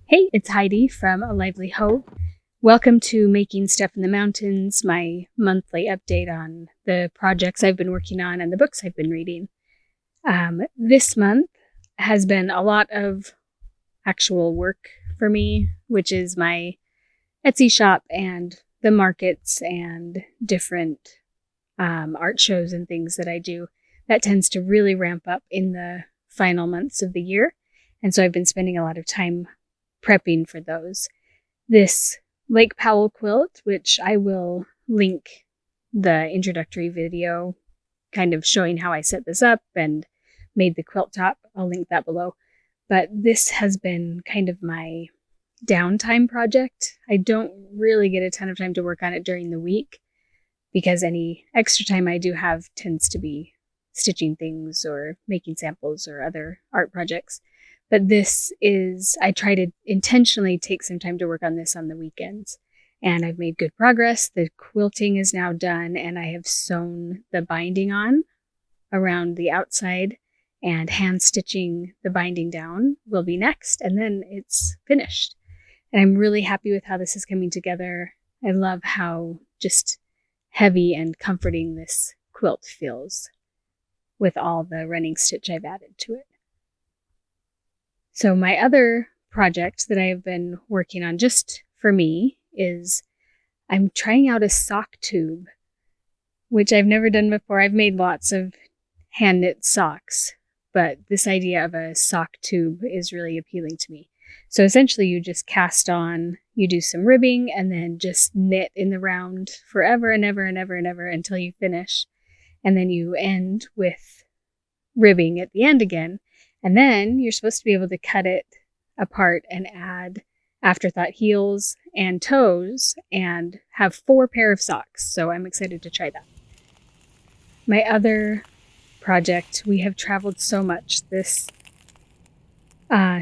Hey, it's Heidi from A Lively Hope. Welcome to Making Stuff in the Mountains, my monthly update on the projects I've been working on and the books I've been reading. This month has been a lot of actual work for me, which is my Etsy shop and the markets and different art shows and things that I do. That tends to really ramp up in the final months of the year. And so I've been spending a lot of time prepping for those. This Lake Powell quilt, which I will link the introductory video kind of showing how I set this up and made the quilt top. I'll link that below. But this has been kind of my downtime project. I don't really get a ton of time to work on it during the week because any extra time I do have tends to be stitching things or making samples or other art projects. But I try to intentionally take some time to work on this on the weekends. And I've made good progress. The quilting is now done, and I have sewn the binding on around the outside, and hand stitching the binding down will be next, and then it's finished. And I'm really happy with how this is coming together. I love how just heavy and comforting this quilt feels with all the running stitch I've added to it. So my other project that I have been working on just for me is I'm trying out a sock tube, which I've never done before. I've made lots of hand knit socks, but this idea of a sock tube is really appealing to me. So essentially you just cast on, you do some ribbing, and then just knit in the round forever and ever and ever and ever until you finish. And then you end with ribbing at the end again. And then you're supposed to be able to cut it apart and add afterthought heels and toes and have 4 pair of socks. So I'm excited to try that. My other project, we have traveled so much this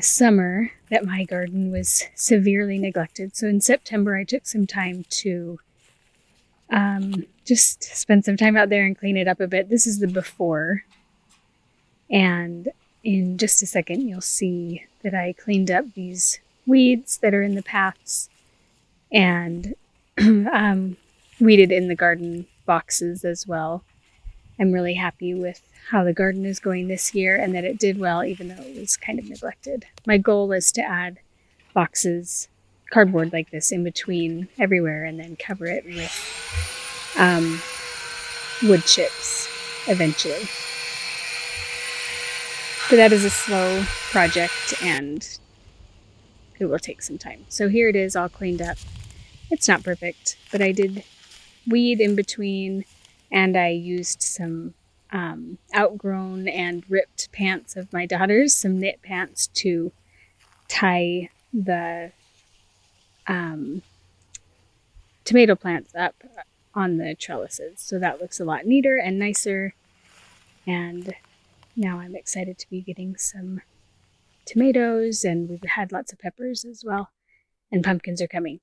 summer that my garden was severely neglected. So in September, I took some time to just spend some time out there and clean it up a bit. This is the before. And in just a second, you'll see that I cleaned up these weeds that are in the paths and weeded in the garden boxes as well. I'm really happy with how the garden is going this year and that it did well, even though it was kind of neglected. My goal is to add boxes, cardboard like this, in between everywhere and then cover it with wood chips eventually. But that is a slow project and it will take some time. So here it is all cleaned up. It's not perfect, but I did weed in between and I used some outgrown and ripped pants of my daughter's, some knit pants, to tie the tomato plants up on the trellises. So that looks a lot neater and nicer. And now I'm excited to be getting some tomatoes, and we've had lots of peppers as well, and pumpkins are coming.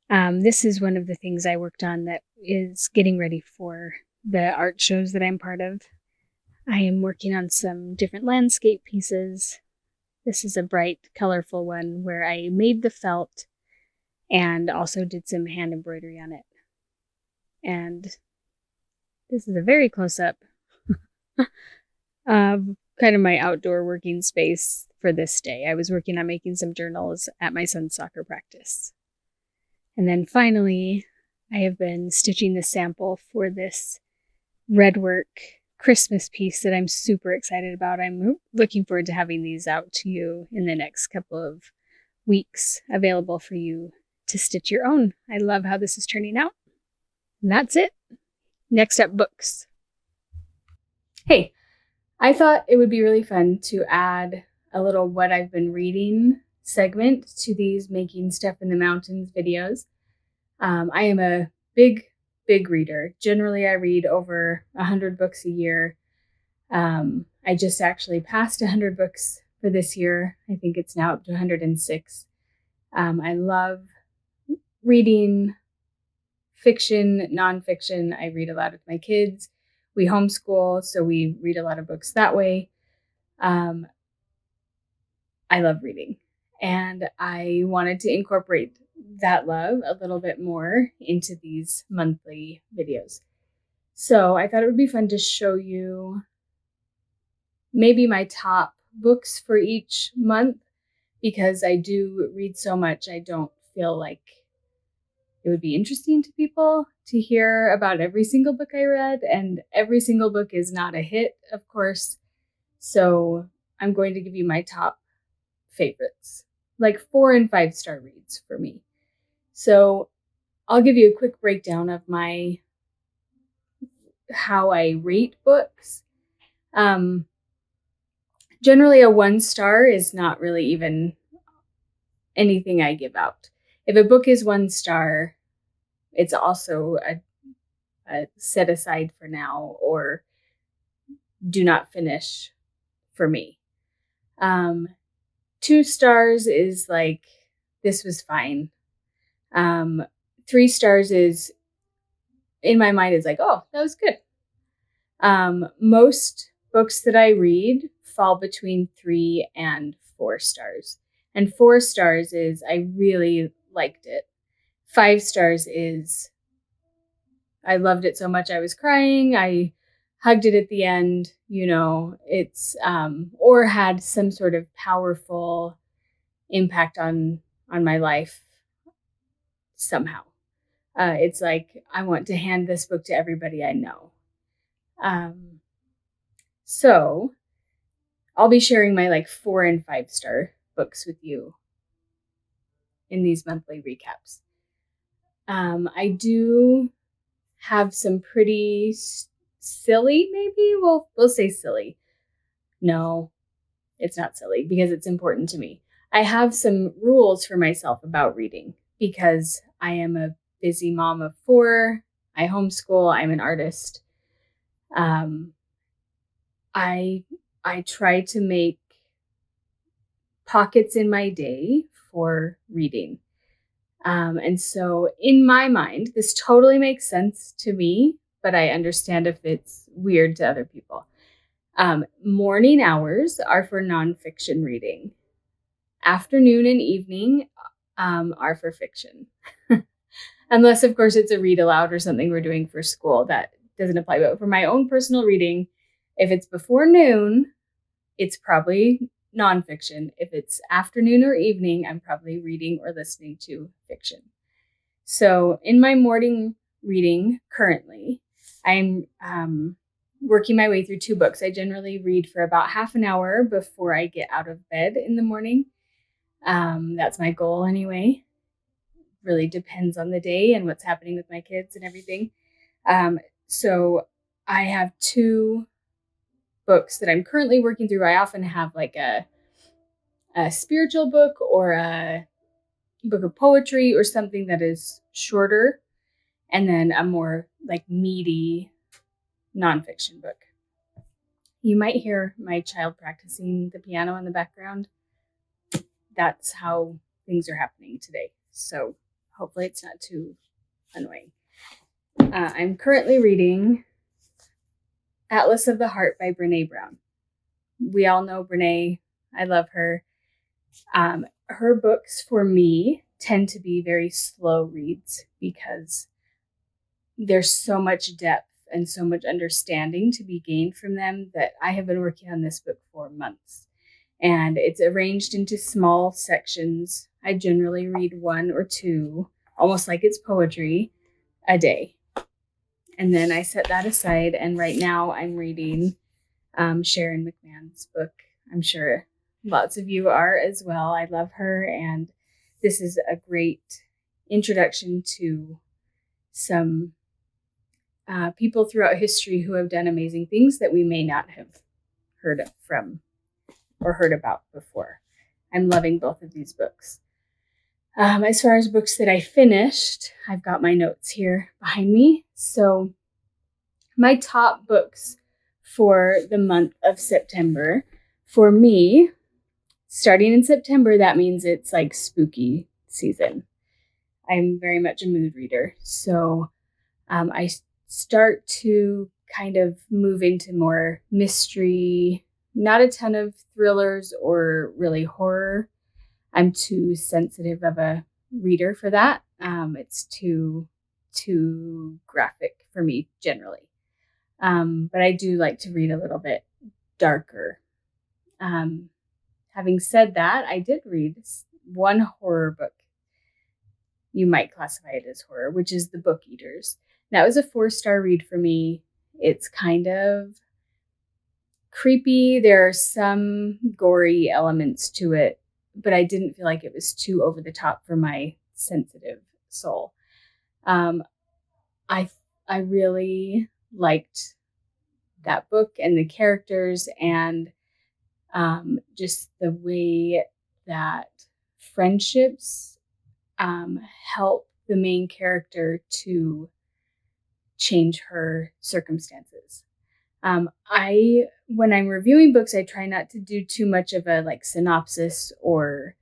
This is one of the things I worked on that is getting ready for the art shows that I'm part of. I am working on some different landscape pieces. This is a bright, colorful one where I made the felt and also did some hand embroidery on it. And this is a very close-up kind of my outdoor working space for this day. I was working on making some journals at my son's soccer practice. And then finally, I have been stitching the sample for this redwork Christmas piece that I'm super excited about. I'm looking forward to having these out to you in the next couple of weeks, available for you to stitch your own. I love how this is turning out. And that's it. Next up, books. Hey, I thought it would be really fun to add a little what I've been reading segment to these Making Stuff in the Mountains videos. I am a big reader. Generally, I read over 100 books a year. I just actually passed 100 books for this year. I think it's now up to 106. I love reading fiction, nonfiction. I read a lot with my kids. We homeschool, so we read a lot of books that way. I love reading. And I wanted to incorporate that love a little bit more into these monthly videos. So I thought it would be fun to show you maybe my top books for each month, because I do read so much. I don't feel like it would be interesting to people to hear about every single book I read, and every single book is not a hit, of course. So I'm going to give you my top favorites, like 4 and 5 star reads for me. So I'll give you a quick breakdown of how I rate books. Generally a 1 star is not really even anything I give out. If a book is 1 star, it's also a set aside for now, or do not finish for me. 2 stars is like, this was fine. 3 stars is, in my mind, is like, oh, that was good. Most books that I read fall between 3 and 4 stars. And 4 stars is, I really liked it. 5 stars is, I loved it so much I was crying. I hugged it at the end, it's, or had some sort of powerful impact on my life somehow. It's like, I want to hand this book to everybody I know. So I'll be sharing my 4 and 5 star books with you in these monthly recaps. I do have some pretty silly, maybe we'll say silly. No, it's not silly, because it's important to me. I have some rules for myself about reading, because I am a busy mom of 4. I homeschool. I'm an artist. I try to make pockets in my day for reading. And so in my mind, this totally makes sense to me, but I understand if it's weird to other people. Morning hours are for nonfiction reading. Afternoon and evening are for fiction. Unless, of course, it's a read aloud or something we're doing for school. That doesn't apply. But for my own personal reading, if it's before noon, it's probably nonfiction. If it's afternoon or evening, I'm probably reading or listening to fiction. So in my morning reading currently, I'm working my way through 2 books. I generally read for about half an hour before I get out of bed in the morning. That's my goal anyway. Really depends on the day and what's happening with my kids and everything. So I have 2 books that I'm currently working through. I often have like a spiritual book or a book of poetry or something that is shorter, and then a more meaty nonfiction book. You might hear my child practicing the piano in the background. That's how things are happening today. So hopefully it's not too annoying. I'm currently reading Atlas of the Heart by Brené Brown. We all know Brené. I love her. Her books for me tend to be very slow reads, because there's so much depth and so much understanding to be gained from them, that I have been working on this book for months. And it's arranged into small sections. I generally read 1 or 2, almost like it's poetry, a day. And then I set that aside. And right now I'm reading Sharon McMahon's book. I'm sure lots of you are as well. I love her. And this is a great introduction to some people throughout history who have done amazing things that we may not have heard from or heard about before. I'm loving both of these books. As far as books that I finished, I've got my notes here behind me. So my top books for the month of September, for me, starting in September, that means it's like spooky season. I'm very much a mood reader. So I start to kind of move into more mystery, not a ton of thrillers or really horror. I'm too sensitive of a reader for that. It's too graphic for me generally. But I do like to read a little bit darker. Having said that, I did read one horror book. You might classify it as horror, which is The Book Eaters. That was a 4-star read for me. It's kind of creepy. There are some gory elements to it, but I didn't feel like it was too over the top for my sensitive soul. I really liked that book and the characters, and just the way that friendships help the main character to change her circumstances. When I'm reviewing books, I try not to do too much of a synopsis or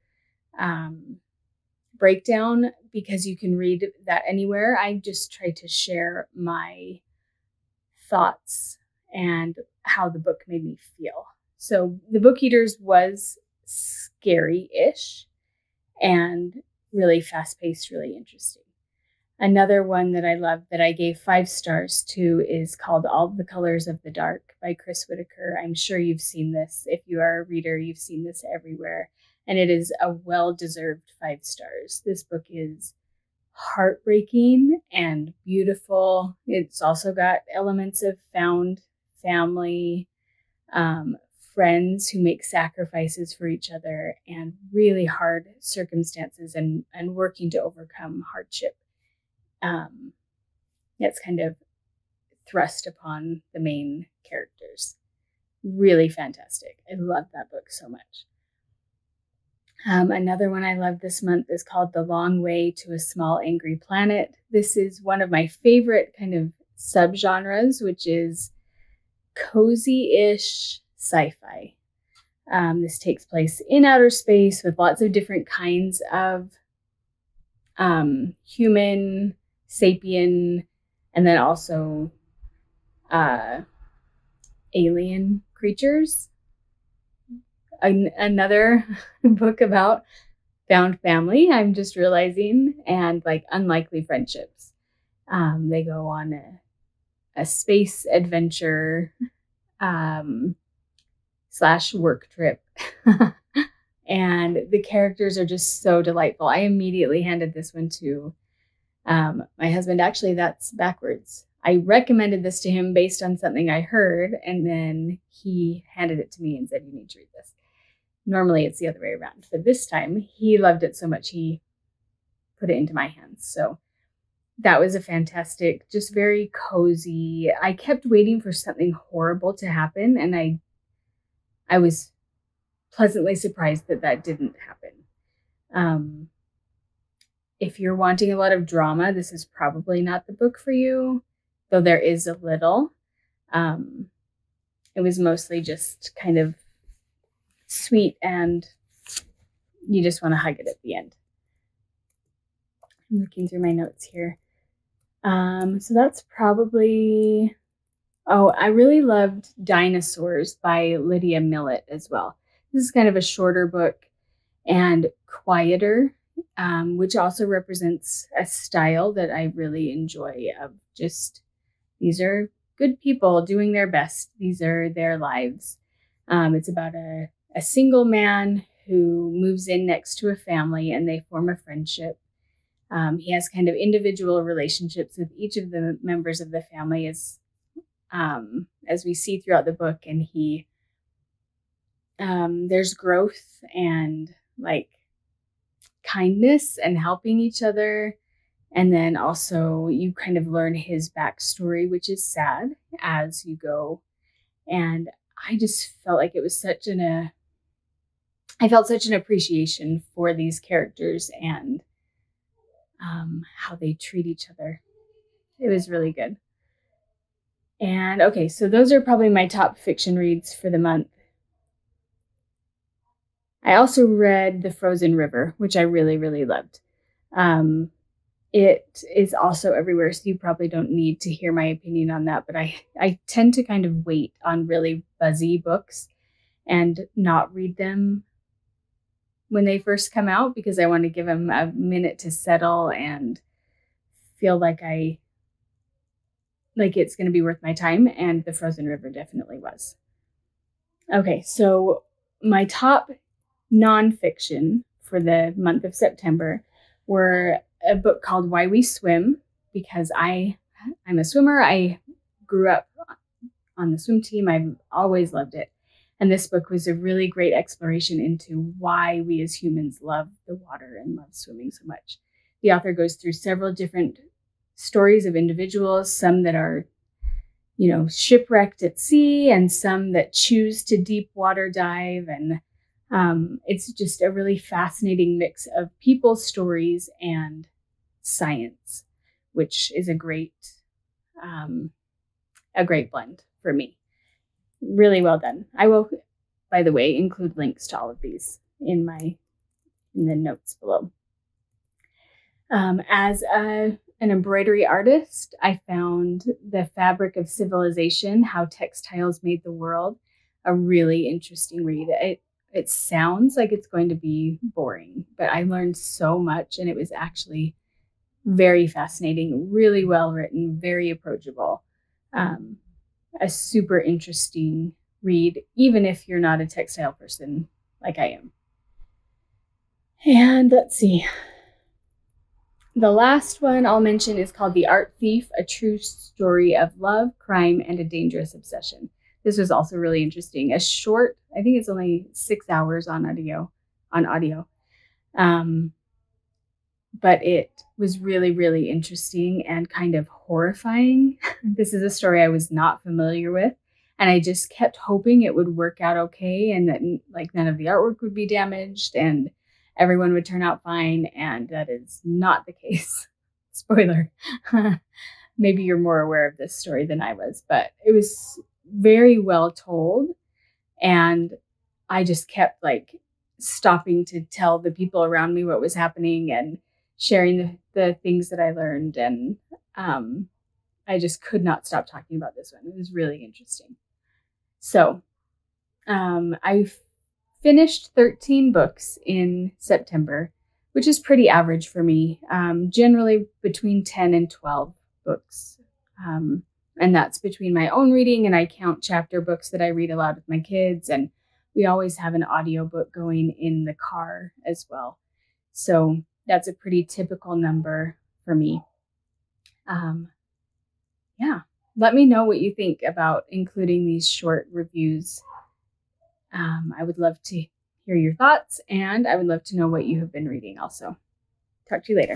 breakdown, because you can read that anywhere. I just try to share my thoughts and how the book made me feel. So The Book Eaters was scary-ish and really fast-paced, really interesting. Another one that I love that I gave 5 stars to is called All the Colors of the Dark by Chris Whitaker. I'm sure you've seen this. If you are a reader, you've seen this everywhere. And it is a well-deserved 5 stars. This book is heartbreaking and beautiful. It's also got elements of found family, friends who make sacrifices for each other, and really hard circumstances and working to overcome hardship. That's kind of thrust upon the main characters. Really fantastic. I love that book so much. Another one I love this month is called The Long Way to a Small Angry Planet. This is one of my favorite kind of subgenres, which is cozy-ish sci-fi. This takes place in outer space with lots of different kinds of human, sapien, and then also alien creatures. Another book about found family, I'm just realizing, and unlikely friendships. They go on a space adventure / work trip. And the characters are just so delightful. I immediately handed this one to my husband. Actually, that's backwards. I recommended this to him based on something I heard, and then he handed it to me and said, "You need to read this." Normally it's the other way around, but this time he loved it so much he put it into my hands. So that was a fantastic, just very cozy. I kept waiting for something horrible to happen, and I was pleasantly surprised that didn't happen. If you're wanting a lot of drama, this is probably not the book for you, though there is a little. It was mostly just kind of sweet, and you just want to hug it at the end. I'm looking through my notes here. So that's probably... Oh, I really loved Dinosaurs by Lydia Millett as well. This is kind of a shorter book and quieter, which also represents a style that I really enjoy, of just, these are good people doing their best. These are their lives. It's about a single man who moves in next to a family, and they form a friendship. He has kind of individual relationships with each of the members of the family, as we see throughout the book. And there's growth and kindness and helping each other. And then also you kind of learn his backstory, which is sad as you go. And I just felt like it was I felt such an appreciation for these characters and how they treat each other. It was really good. And okay, so those are probably my top fiction reads for the month. I also read The Frozen River, which I really, really loved. It is also everywhere, so you probably don't need to hear my opinion on that, but I tend to kind of wait on really buzzy books and not read them when they first come out because I want to give them a minute to settle and feel like it's going to be worth my time. And The Frozen River definitely was. Okay, so my top nonfiction for the month of September were a book called Why We Swim, because I'm a swimmer. I grew up on the swim team. I've always loved it. And this book was a really great exploration into why we as humans love the water and love swimming so much. The author goes through several different stories of individuals, some that are, shipwrecked at sea and some that choose to deep water dive. And it's just a really fascinating mix of people's stories and science, which is a great blend for me. Really well done. I will, by the way, include links to all of these in the notes below. As an embroidery artist, I found The Fabric of Civilization: How Textiles Made the World a really interesting read. It sounds like it's going to be boring, but I learned so much, and it was actually very fascinating, really well written, very approachable. A super interesting read, even if you're not a textile person like I am. And let's see. The last one I'll mention is called The Art Thief: A True Story of Love, Crime, and a Dangerous Obsession. This was also really interesting. A short, I think it's only 6 hours on audio. But it was really, really interesting and kind of horrifying. This is a story I was not familiar with, and I just kept hoping it would work out okay and that none of the artwork would be damaged and everyone would turn out fine, and that is not the case. Spoiler. Maybe you're more aware of this story than I was, but it was very well told, and I just kept stopping to tell the people around me what was happening and sharing the things that I learned. And I just could not stop talking about this one. It was really interesting. So I finished 13 books in September, which is pretty average for me. Generally between 10 and 12 books. And that's between my own reading, and I count chapter books that I read aloud with my kids. And we always have an audiobook going in the car as well. So that's a pretty typical number for me. Let me know what you think about including these short reviews. I would love to hear your thoughts, and I would love to know what you have been reading also. Talk to you later.